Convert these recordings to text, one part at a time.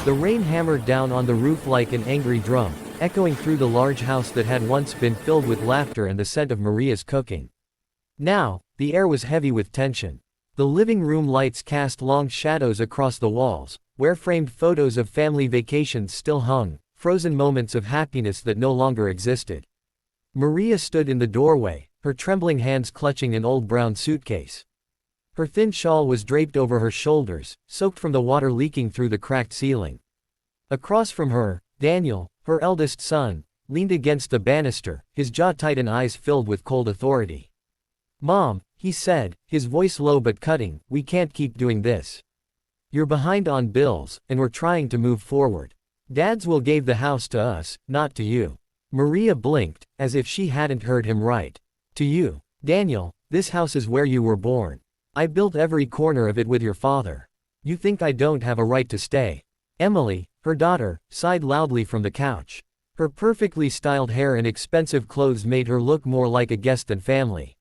The rain hammered down on the roof like an angry drum, echoing through the large house that had once been filled with laughter and the scent of Maria's cooking. Now, the air was heavy with tension. The living room lights cast long shadows across the walls, where framed photos of family vacations still hung, frozen moments of happiness that no longer existed. Maria stood in the doorway, her trembling hands clutching an old brown suitcase. Her thin shawl was draped over her shoulders, soaked from the water leaking through the cracked ceiling. Across from her, Daniel, her eldest son, leaned against the banister, his jaw tight and eyes filled with cold authority. "Mom," he said, his voice low but cutting, "we can't keep doing this. You're behind on bills, and we're trying to move forward. Dad's will gave the house to us, not to you." Maria blinked, as if she hadn't heard him right. "To you, Daniel, this house is where you were born. I built every corner of it with your father. You think I don't have a right to stay?" Emily, her daughter, sighed loudly from the couch. Her perfectly styled hair and expensive clothes made her look more like a guest than family.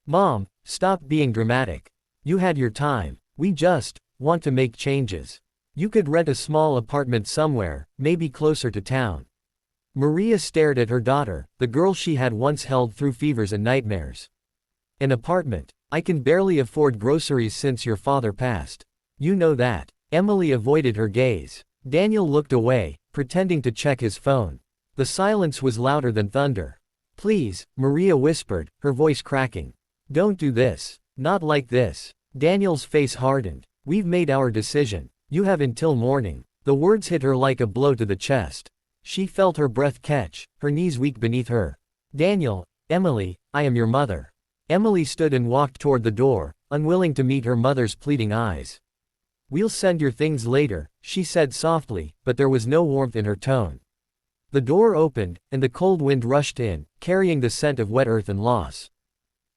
"Mom, stop being dramatic. You had your time. We just want to make changes. You could rent a small apartment somewhere, maybe closer to town." Maria stared at her daughter, the girl she had once held through fevers and nightmares. "An apartment? I can barely afford groceries since your father passed. You know that." Emily avoided her gaze. Daniel looked away, pretending to check his phone. The silence was louder than thunder. "Please," Maria whispered, her voice cracking. "Don't do this. Not like this." Daniel's face hardened. "We've made our decision. You have until morning." The words hit her like a blow to the chest. She felt her breath catch, her knees weak beneath her. "Daniel, Emily, I am your mother." Emily stood and walked toward the door, unwilling to meet her mother's pleading eyes. "We'll send your things later," she said softly, but there was no warmth in her tone. The door opened, and the cold wind rushed in, carrying the scent of wet earth and loss.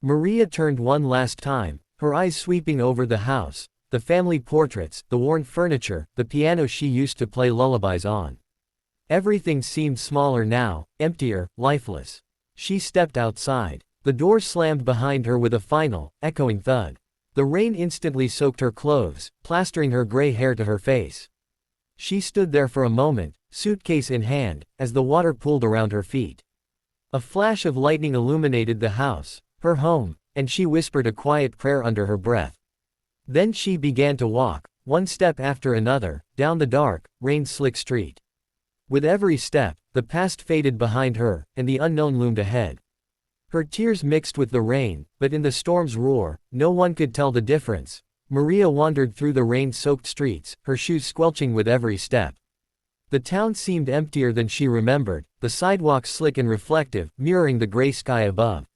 Maria turned one last time, her eyes sweeping over the house, the family portraits, the worn furniture, the piano she used to play lullabies on. Everything seemed smaller now, emptier, lifeless. She stepped outside. The door slammed behind her with a final, echoing thud. The rain instantly soaked her clothes, plastering her gray hair to her face. She stood there for a moment, suitcase in hand, as the water pooled around her feet. A flash of lightning illuminated the house, her home, and she whispered a quiet prayer under her breath. Then she began to walk, one step after another, down the dark, rain-slick street. With every step, the past faded behind her, and the unknown loomed ahead. Her tears mixed with the rain, but in the storm's roar, no one could tell the difference. Maria wandered through the rain-soaked streets, her shoes squelching with every step. The town seemed emptier than she remembered, the sidewalks slick and reflective, mirroring the gray sky above.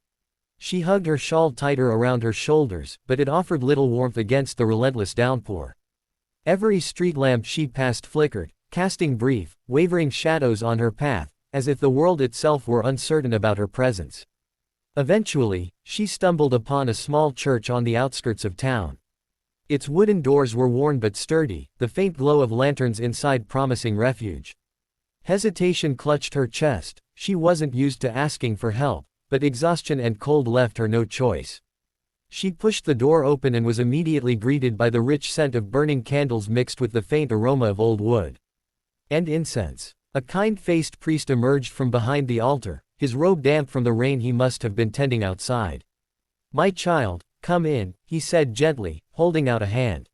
She hugged her shawl tighter around her shoulders, but it offered little warmth against the relentless downpour. Every street lamp she passed flickered, casting brief, wavering shadows on her path, as if the world itself were uncertain about her presence. Eventually, she stumbled upon a small church on the outskirts of town. Its wooden doors were worn but sturdy, the faint glow of lanterns inside promising refuge. Hesitation clutched her chest. She wasn't used to asking for help, but exhaustion and cold left her no choice. She pushed the door open and was immediately greeted by the rich scent of burning candles mixed with the faint aroma of old wood and incense. A kind-faced priest emerged from behind the altar, his robe damp from the rain he must have been tending outside. "My child, come in," he said gently, holding out a hand.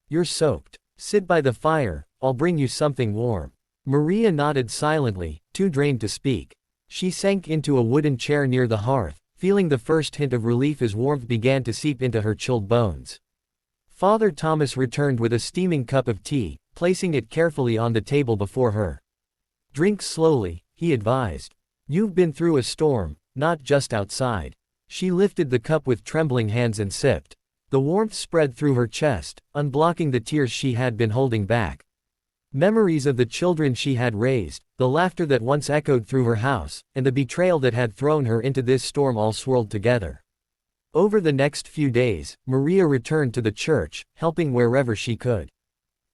"You're soaked. Sit by the fire, I'll bring you something warm." Maria nodded silently, too drained to speak. She sank into a wooden chair near the hearth, feeling the first hint of relief as warmth began to seep into her chilled bones. Father Thomas returned with a steaming cup of tea, placing it carefully on the table before her. "Drink slowly," he advised. "You've been through a storm, not just outside." She lifted the cup with trembling hands and sipped. The warmth spread through her chest, unblocking the tears she had been holding back. Memories of the children she had raised, the laughter that once echoed through her house, and the betrayal that had thrown her into this storm all swirled together. Over the next few days, Maria returned to the church, helping wherever she could.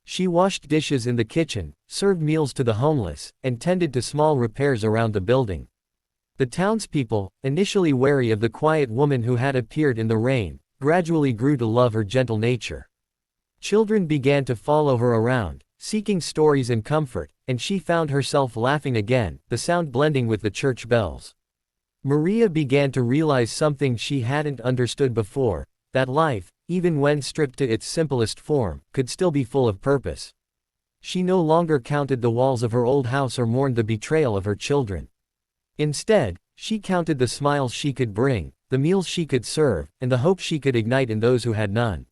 She washed dishes in the kitchen, served meals to the homeless, and tended to small repairs around the building. The townspeople, initially wary of the quiet woman who had appeared in the rain, gradually grew to love her gentle nature. Children began to follow her around, seeking stories and comfort, and she found herself laughing again, the sound blending with the church bells. Maria began to realize something she hadn't understood before, that life, even when stripped to its simplest form, could still be full of purpose. She no longer counted the walls of her old house or mourned the betrayal of her children. Instead, she counted the smiles she could bring, the meals she could serve, and the hope she could ignite in those who had none.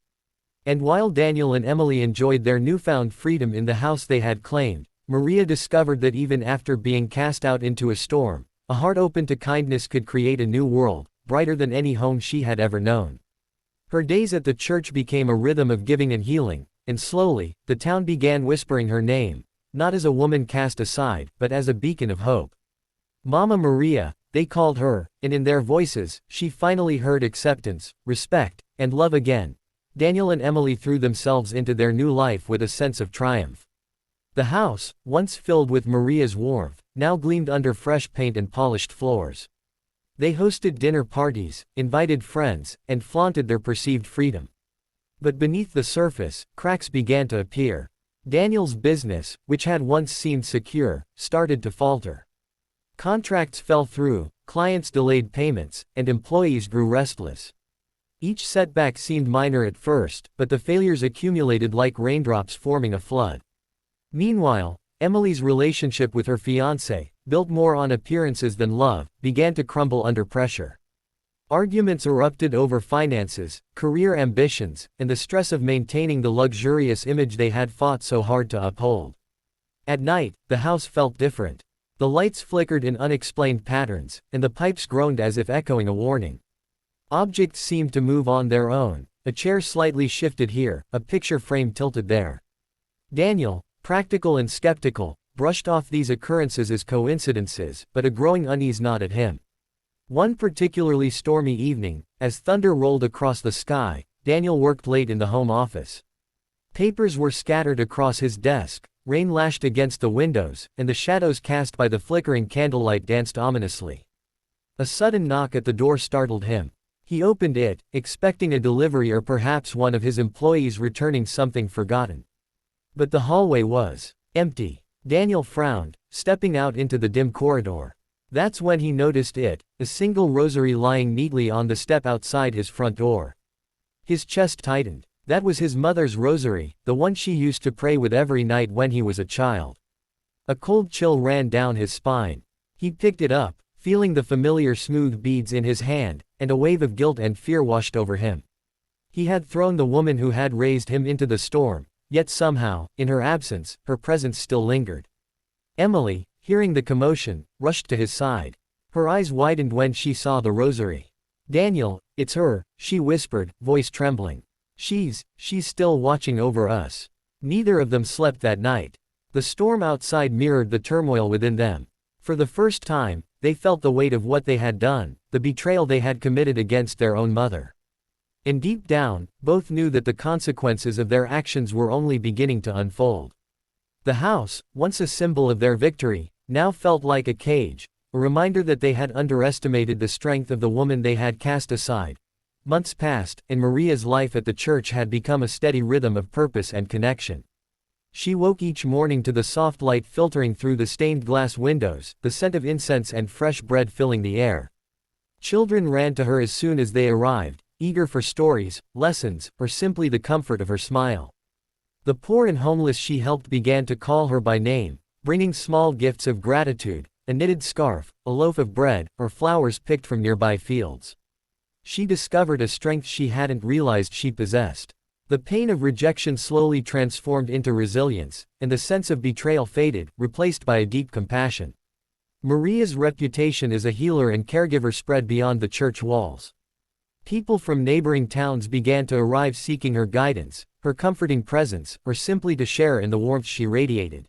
And while Daniel and Emily enjoyed their newfound freedom in the house they had claimed, Maria discovered that even after being cast out into a storm, a heart open to kindness could create a new world, brighter than any home she had ever known. Her days at the church became a rhythm of giving and healing, and slowly, the town began whispering her name, not as a woman cast aside, but as a beacon of hope. Mama Maria, they called her, and in their voices, she finally heard acceptance, respect, and love again. Daniel and Emily threw themselves into their new life with a sense of triumph. The house, once filled with Maria's warmth, now gleamed under fresh paint and polished floors. They hosted dinner parties, invited friends, and flaunted their perceived freedom. But beneath the surface, cracks began to appear. Daniel's business, which had once seemed secure, started to falter. Contracts fell through, clients delayed payments, and employees grew restless. Each setback seemed minor at first, but the failures accumulated like raindrops forming a flood. Meanwhile, Emily's relationship with her fiancé, built more on appearances than love, began to crumble under pressure. Arguments erupted over finances, career ambitions, and the stress of maintaining the luxurious image they had fought so hard to uphold. At night, the house felt different. The lights flickered in unexplained patterns, and the pipes groaned as if echoing a warning. Objects seemed to move on their own, a chair slightly shifted here, a picture frame tilted there. Daniel, practical and skeptical, brushed off these occurrences as coincidences, but a growing unease gnawed at him. One particularly stormy evening, as thunder rolled across the sky, Daniel worked late in the home office. Papers were scattered across his desk, rain lashed against the windows, and the shadows cast by the flickering candlelight danced ominously. A sudden knock at the door startled him. He opened it, expecting a delivery or perhaps one of his employees returning something forgotten. But the hallway was empty. Daniel frowned, stepping out into the dim corridor. That's when he noticed it, a single rosary lying neatly on the step outside his front door. His chest tightened. That was his mother's rosary, the one she used to pray with every night when he was a child. A cold chill ran down his spine. He picked it up, feeling the familiar smooth beads in his hand, and a wave of guilt and fear washed over him. He had thrown the woman who had raised him into the storm, yet somehow, in her absence, her presence still lingered. Emily, hearing the commotion, rushed to his side. Her eyes widened when she saw the rosary. "Daniel, it's her," she whispered, voice trembling. She's still watching over us." Neither of them slept that night. The storm outside mirrored the turmoil within them. For the first time, they felt the weight of what they had done, the betrayal they had committed against their own mother. And deep down, both knew that the consequences of their actions were only beginning to unfold. The house, once a symbol of their victory, now felt like a cage, a reminder that they had underestimated the strength of the woman they had cast aside. Months passed, and Maria's life at the church had become a steady rhythm of purpose and connection. She woke each morning to the soft light filtering through the stained glass windows, the scent of incense and fresh bread filling the air. Children ran to her as soon as they arrived, eager for stories, lessons, or simply the comfort of her smile. The poor and homeless she helped began to call her by name, bringing small gifts of gratitude, a knitted scarf, a loaf of bread, or flowers picked from nearby fields. She discovered a strength she hadn't realized she possessed. The pain of rejection slowly transformed into resilience, and the sense of betrayal faded, replaced by a deep compassion. Maria's reputation as a healer and caregiver spread beyond the church walls. People from neighboring towns began to arrive seeking her guidance, her comforting presence, or simply to share in the warmth she radiated.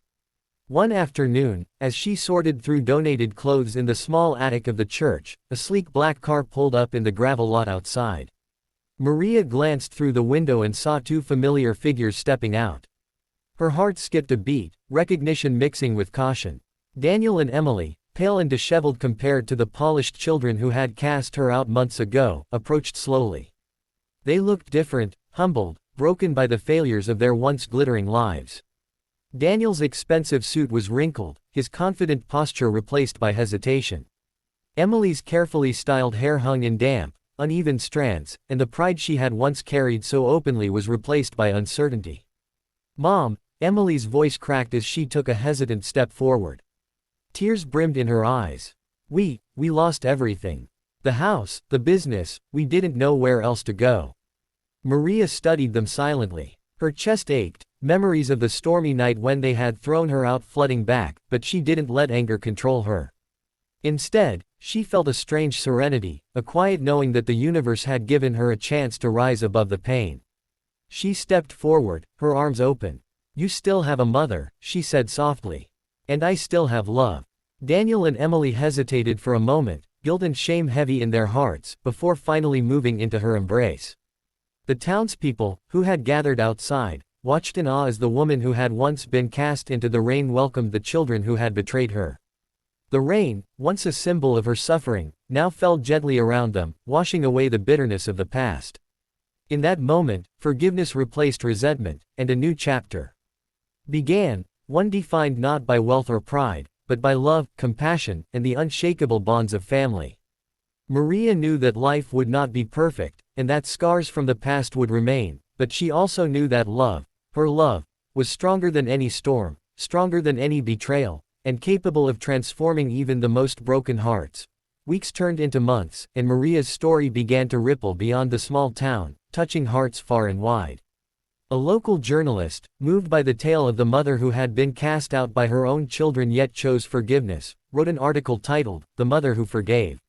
One afternoon, as she sorted through donated clothes in the small attic of the church, a sleek black car pulled up in the gravel lot outside. Maria glanced through the window and saw two familiar figures stepping out. Her heart skipped a beat, recognition mixing with caution. Daniel and Emily, pale and disheveled compared to the polished children who had cast her out months ago, approached slowly. They looked different, humbled, broken by the failures of their once glittering lives. Daniel's expensive suit was wrinkled, his confident posture replaced by hesitation. Emily's carefully styled hair hung in damp, uneven strands, and the pride she had once carried so openly was replaced by uncertainty. "Mom," Emily's voice cracked as she took a hesitant step forward. Tears brimmed in her eyes. We lost everything. The house, the business, we didn't know where else to go." Maria studied them silently. Her chest ached, memories of the stormy night when they had thrown her out flooding back, but she didn't let anger control her. Instead, she felt a strange serenity, a quiet knowing that the universe had given her a chance to rise above the pain. She stepped forward, her arms open. "You still have a mother," she said softly. "And I still have love." Daniel and Emily hesitated for a moment, guilt and shame heavy in their hearts, before finally moving into her embrace. The townspeople, who had gathered outside, watched in awe as the woman who had once been cast into the rain welcomed the children who had betrayed her. The rain, once a symbol of her suffering, now fell gently around them, washing away the bitterness of the past. In that moment, forgiveness replaced resentment, and a new chapter began, one defined not by wealth or pride, but by love, compassion, and the unshakable bonds of family. Maria knew that life would not be perfect, and that scars from the past would remain, but she also knew that love, her love, was stronger than any storm, stronger than any betrayal, and capable of transforming even the most broken hearts. Weeks turned into months, and Maria's story began to ripple beyond the small town, touching hearts far and wide. A local journalist, moved by the tale of the mother who had been cast out by her own children yet chose forgiveness, wrote an article titled, "The Mother Who Forgave."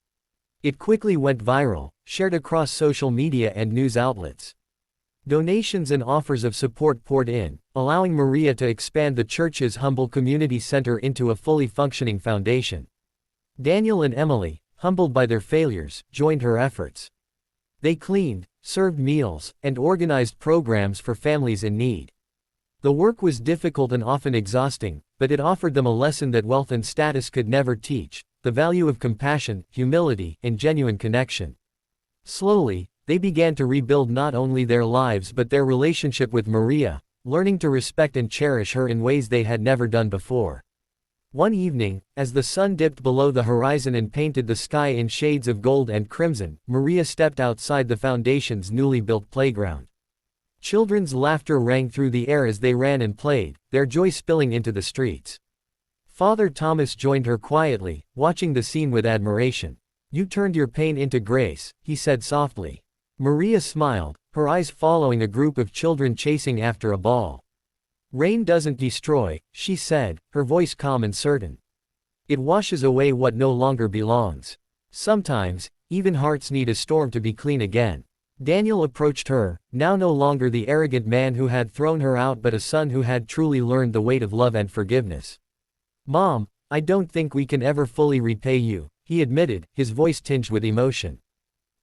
It quickly went viral, shared across social media and news outlets. Donations and offers of support poured in, allowing Maria to expand the church's humble community center into a fully functioning foundation. Daniel and Emily, humbled by their failures, joined her efforts. They cleaned, served meals, and organized programs for families in need. The work was difficult and often exhausting, but it offered them a lesson that wealth and status could never teach: the value of compassion, humility, and genuine connection. Slowly, they began to rebuild not only their lives but their relationship with Maria, learning to respect and cherish her in ways they had never done before. One evening, as the sun dipped below the horizon and painted the sky in shades of gold and crimson, Maria stepped outside the foundation's newly built playground. Children's laughter rang through the air as they ran and played, their joy spilling into the streets. Father Thomas joined her quietly, watching the scene with admiration. "You turned your pain into grace," he said softly. Maria smiled, her eyes following a group of children chasing after a ball. "Rain doesn't destroy," she said, her voice calm and certain. "It washes away what no longer belongs. Sometimes, even hearts need a storm to be clean again." Daniel approached her, now no longer the arrogant man who had thrown her out but a son who had truly learned the weight of love and forgiveness. "Mom, I don't think we can ever fully repay you," he admitted, his voice tinged with emotion.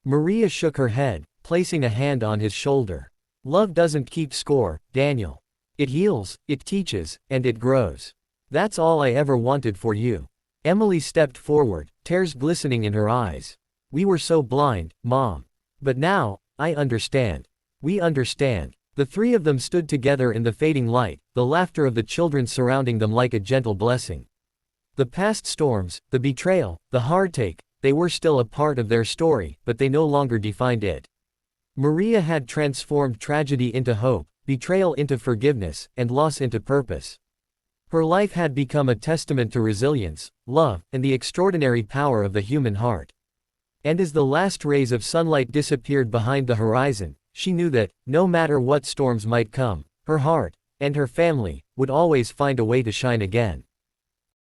Maria shook her head, placing a hand on his shoulder. "Love doesn't keep score, Daniel. It heals, it teaches, and it grows. That's all I ever wanted for you." Emily stepped forward, tears glistening in her eyes. "We were so blind, Mom. But now, I understand. We understand." The three of them stood together in the fading light, the laughter of the children surrounding them like a gentle blessing. The past storms, the betrayal, the heartache, they were still a part of their story, but they no longer defined it. Maria had transformed tragedy into hope, betrayal into forgiveness, and loss into purpose. Her life had become a testament to resilience, love, and the extraordinary power of the human heart. And as the last rays of sunlight disappeared behind the horizon, she knew that, no matter what storms might come, her heart, and her family, would always find a way to shine again.